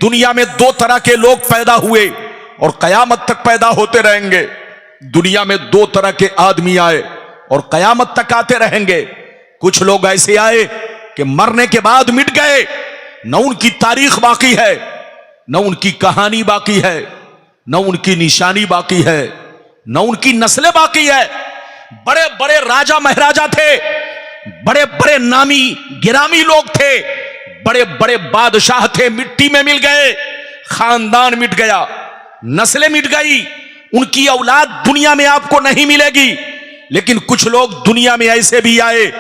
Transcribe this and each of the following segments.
दुनिया में दो तरह के लोग पैदा हुए और कयामत तक पैदा होते रहेंगे। दुनिया में दो तरह के आदमी आए और कयामत तक आते रहेंगे। कुछ लोग ऐसे आए कि मरने के बाद मिट गए, न उनकी तारीख बाकी है, न उनकी कहानी बाकी है, न उनकी निशानी बाकी है, न उनकी नस्लें बाकी है। बड़े बड़े राजा महाराजा थे, बड़े बड़े नामी गिरामी लोग थे, बड़े बड़े बादशाह थे, मिट्टी में मिल गए, खानदान मिट गया, नस्लें मिट गई, उनकी औलाद दुनिया में आपको नहीं मिलेगी। लेकिन कुछ लोग दुनिया में ऐसे भी आए,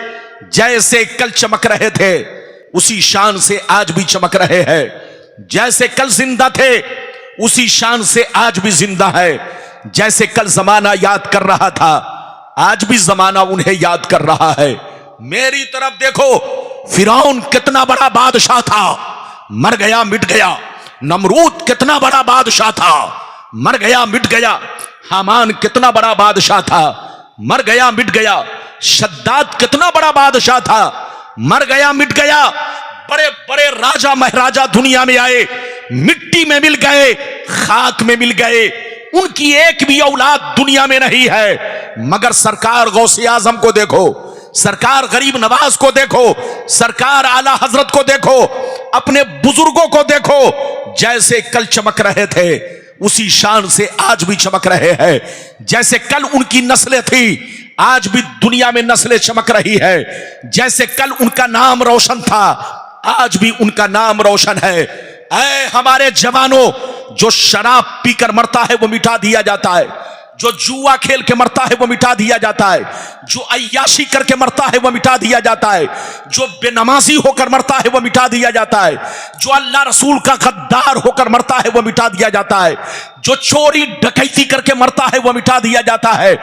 जैसे कल चमक रहे थे उसी शान से आज भी चमक रहे हैं। जैसे कल जिंदा थे उसी शान से आज भी जिंदा है। जैसे कल जमाना याद कर रहा था आज भी जमाना उन्हें याद कर रहा है। मेरी तरफ देखो, फिरौन कितना बड़ा बादशाह था, मर गया मिट गया। नमरूद कितना बड़ा बादशाह था, मर गया मिट गया। हामान कितना बड़ा बादशाह था, मर गया मिट गया। शद्दाद कितना बड़ा बादशाह था, मर गया मिट गया। बड़े बड़े राजा महाराजा दुनिया में आए, मिट्टी में मिल गए, खाक में मिल गए, उनकी एक भी औलाद दुनिया में नहीं है। मगर सरकार गौसे आजम को देखो, सरकार गरीब नवाज को देखो, सरकार आला हजरत को देखो, अपने बुजुर्गों को देखो, जैसे कल चमक रहे थे उसी शान से आज भी चमक रहे हैं। जैसे कल उनकी नस्लें थी आज भी दुनिया में नस्लें चमक रही है। जैसे कल उनका नाम रोशन था आज भी उनका नाम रोशन है। ऐ हमारे जवानों, जो शराब पीकर मरता है वो मिटा दिया जाता है, जो जुआ खेल के मरता है वो मिटा दिया जाता है, जो अय्याशी करके मरता है वो मिटा दिया जाता है, जो बेनमाजी होकर मरता है वो मिटा दिया जाता है, जो अल्लाह रसूल का गद्दार होकर मरता है वो मिटा दिया जाता है, जो चोरी डकैती करके मरता है वो मिटा दिया जाता है,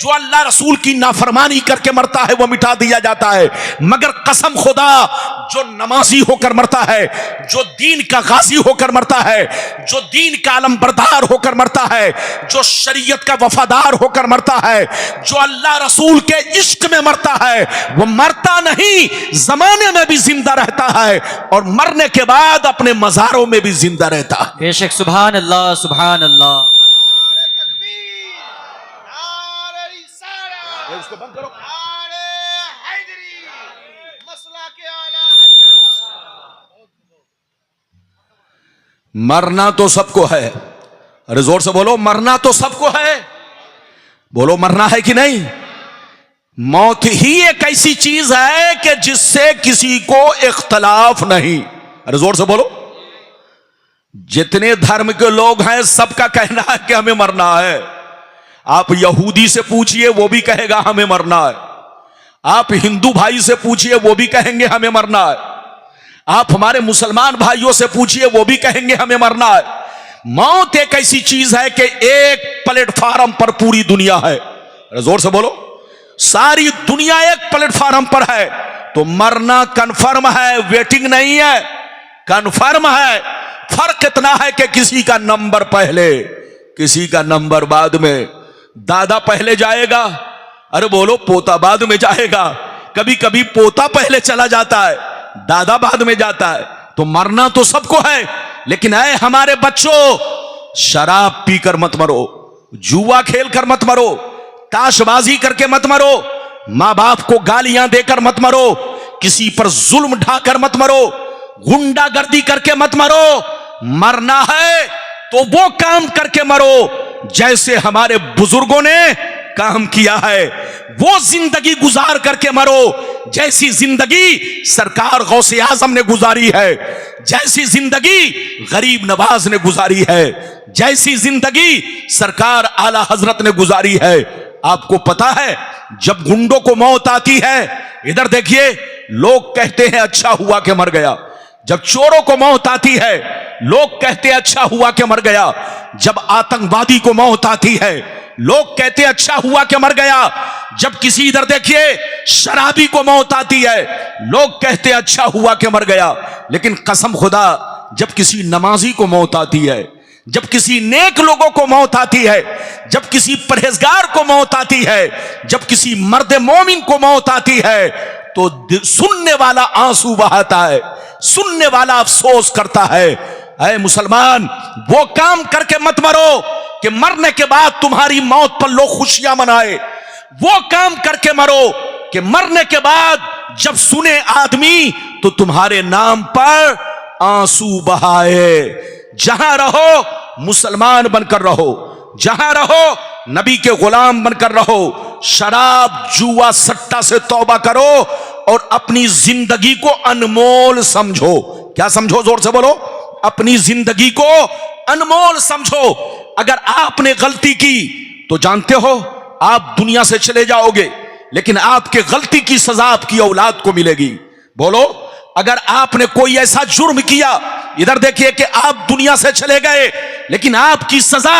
जो अल्लाह रसूल की नाफरमानी करके मरता है वो मिटा दिया जाता है। मगर कसम खुदा, जो नमाजी होकर मरता है, जो दीन का गाजी होकर मरता है, जो दीन का अलमबरदार होकर मरता है, जो शरीयत का वफादार होकर मरता है, जो अल्लाह रसूल के इश्क में मरता है, वो मरता नहीं, जमाने में भी जिंदा रहता है और मरने के बाद अपने मजारों में भी जिंदा रहता है। बेशक, सुभान अल्लाह, सुभान अल्लाह। इसको बंद करो। मरना तो सबको है, अरे जोर से बोलो, मरना तो सबको है। बोलो, मरना है कि नहीं? मौत ही एक ऐसी चीज है कि जिससे किसी को इख्तलाफ नहीं। अरे जोर से बोलो। जितने धर्म के लोग हैं सबका कहना है कि हमें मरना है। आप यहूदी से पूछिए वो भी कहेगा हमें मरना है। आप हिंदू भाई से पूछिए वो भी कहेंगे हमें मरना है। आप हमारे मुसलमान भाइयों से पूछिए वो भी कहेंगे हमें मरना है। मौत एक ऐसी चीज है कि एक प्लेटफार्म पर पूरी दुनिया है। जोर से बोलो, सारी दुनिया एक प्लेटफार्म पर है, तो मरना कन्फर्म है, वेटिंग नहीं है, कन्फर्म है। फर्क इतना है कि किसी का नंबर पहले, किसी का नंबर बाद में। दादा पहले जाएगा, अरे बोलो, पोता बाद में जाएगा। कभी कभी पोता पहले चला जाता है, दादा बाद में जाता है। तो मरना तो सबको है, लेकिन ऐ हमारे बच्चों, शराब पीकर मत मरो, जुआ खेल कर मत मरो, ताशबाजी करके मत मरो, मां बाप को गालियां देकर मत मरो, किसी पर जुल्म ढाकर मत मरो, गुंडागर्दी करके मत मरो। मरना है तो वो काम करके मरो जैसे हमारे बुजुर्गों ने काम किया है, वो जिंदगी गुजार करके मरो जैसी जिंदगी सरकार गौसे आजम ने गुजारी है, जैसी जिंदगी गरीब नवाज ने गुजारी है, जैसी जिंदगी सरकार आला हजरत ने गुजारी है। आपको पता है, जब गुंडों को मौत आती है, इधर देखिए, लोग कहते हैं अच्छा हुआ कि मर गया। जब चोरों को मौत आती है, लोग कहते हैं अच्छा हुआ कि मर गया। जब आतंकवादी को मौत आती है, लोग कहते हैं अच्छा हुआ कि मर गया। जब किसी, इधर देखिए, शराबी को मौत आती है, लोग कहते हैं अच्छा हुआ कि मर गया। लेकिन कसम खुदा, जब किसी नमाजी को मौत आती है, जब किसी नेक लोगों को मौत आती है, जब किसी परहेजगार को मौत आती है, जब किसी मर्द मोमिन को मौत आती है, तो सुनने वाला आंसू बहाता है, सुनने वाला अफसोस करता है। ऐ मुसलमान, वो काम करके मत मरो कि मरने के बाद तुम्हारी मौत पर लोग खुशियां मनाए। वो काम करके मरो कि मरने के बाद जब सुने आदमी तो तुम्हारे नाम पर आंसू बहाए। जहां रहो मुसलमान बनकर रहो, जहां रहो नबी के गुलाम बनकर रहो। शराब जुआ सट्टा से तौबा करो और अपनी जिंदगी को अनमोल समझो। क्या समझो? जोर से बोलो। अपनी जिंदगी को अनमोल समझो। अगर आपने गलती की तो जानते हो आप दुनिया से चले जाओगे, लेकिन आपके गलती की सजा आपकी औलाद को मिलेगी। बोलो, अगर आपने कोई ऐसा जुर्म किया, इधर देखिए कि आप दुनिया से चले गए लेकिन आपकी सजा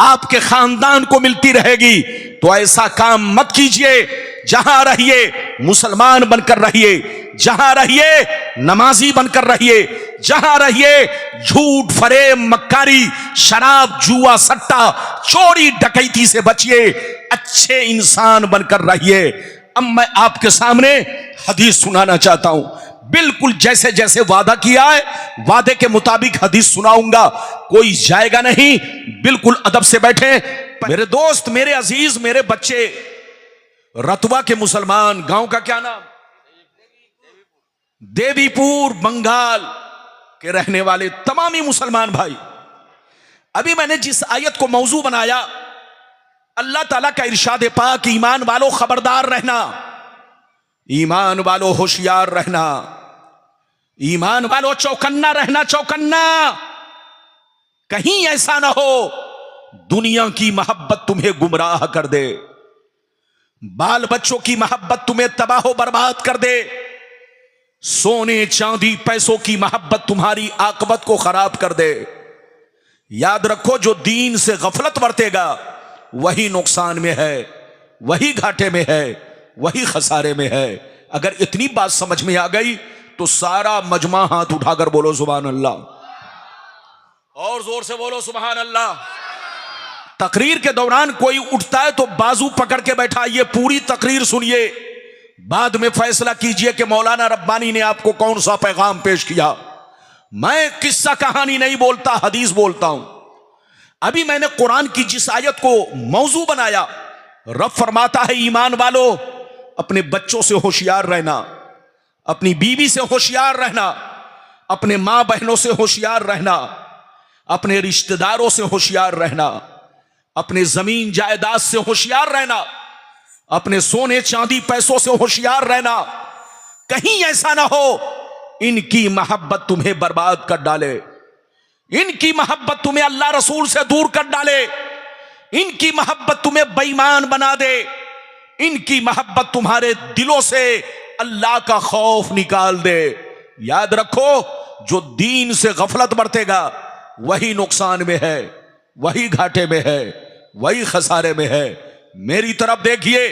आपके खानदान को मिलती रहेगी। तो ऐसा काम मत कीजिए। जहां रहिए मुसलमान बनकर रहिए, जहां रहिए नमाजी बनकर रहिए, जहां रहिए झूठ फरेब मक्कारी शराब जुआ सट्टा चोरी डकैती से बचिए, अच्छे इंसान बनकर रहिए। अब मैं आपके सामने हदीस सुनाना चाहता हूं। बिल्कुल जैसे जैसे वादा किया है वादे के मुताबिक हदीस सुनाऊंगा, कोई जाएगा नहीं। बिल्कुल अदब से बैठे। मेरे दोस्त, मेरे अजीज, मेरे बच्चे, रतवा के मुसलमान, गांव का क्या नाम? देवीपुर, बंगाल के रहने वाले तमामी मुसलमान भाई, अभी मैंने जिस आयत को मौजू बनाया, अल्लाह ताला का इरशाद पाक, ईमान वालों खबरदार रहना, ईमान वालों होशियार रहना, ईमान वालों चौकन्ना रहना, चौकन्ना। कहीं ऐसा ना हो दुनिया की मोहब्बत तुम्हें गुमराह कर दे, बाल बच्चों की मोहब्बत तुम्हें तबाह बर्बाद कर दे, सोने चांदी पैसों की मोहब्बत तुम्हारी आकबत को खराब कर दे। याद रखो, जो दीन से गफलत बरतेगा वही नुकसान में है, वही घाटे में है, वही खसारे में है। अगर इतनी बात समझ में आ गई तो सारा मजमा हाथ उठाकर बोलो सुभान अल्लाह, और जोर से बोलो सुभान अल्लाह। तकरीर के दौरान कोई उठता है तो बाजू पकड़ के बैठा, ये पूरी तकरीर सुनिए, बाद में फैसला कीजिए कि मौलाना रब्बानी ने आपको कौन सा पैगाम पेश किया। मैं किस्सा कहानी नहीं बोलता, हदीस बोलता हूं। अभी मैंने कुरान की जिस आयत को मौजू बनाया, रब फरमाता है, ईमान वालों अपने बच्चों से होशियार रहना, अपनी बीवी से होशियार रहना, अपने मां बहनों से होशियार रहना, अपने रिश्तेदारों से होशियार रहना, अपने जमीन जायदाद से होशियार रहना, अपने सोने चांदी पैसों से होशियार रहना। कहीं ऐसा ना हो इनकी मोहब्बत तुम्हें बर्बाद कर डाले, इनकी मोहब्बत तुम्हें अल्लाह रसूल से दूर कर डाले, इनकी मोहब्बत तुम्हें बेईमान बना दे, इनकी मोहब्बत तुम्हारे दिलों से अल्लाह का खौफ निकाल दे। याद रखो, जो दीन से गफलत बरतेगा वही नुकसान में है, वही घाटे में है, वही खसारे में है। मेरी तरफ देखिए,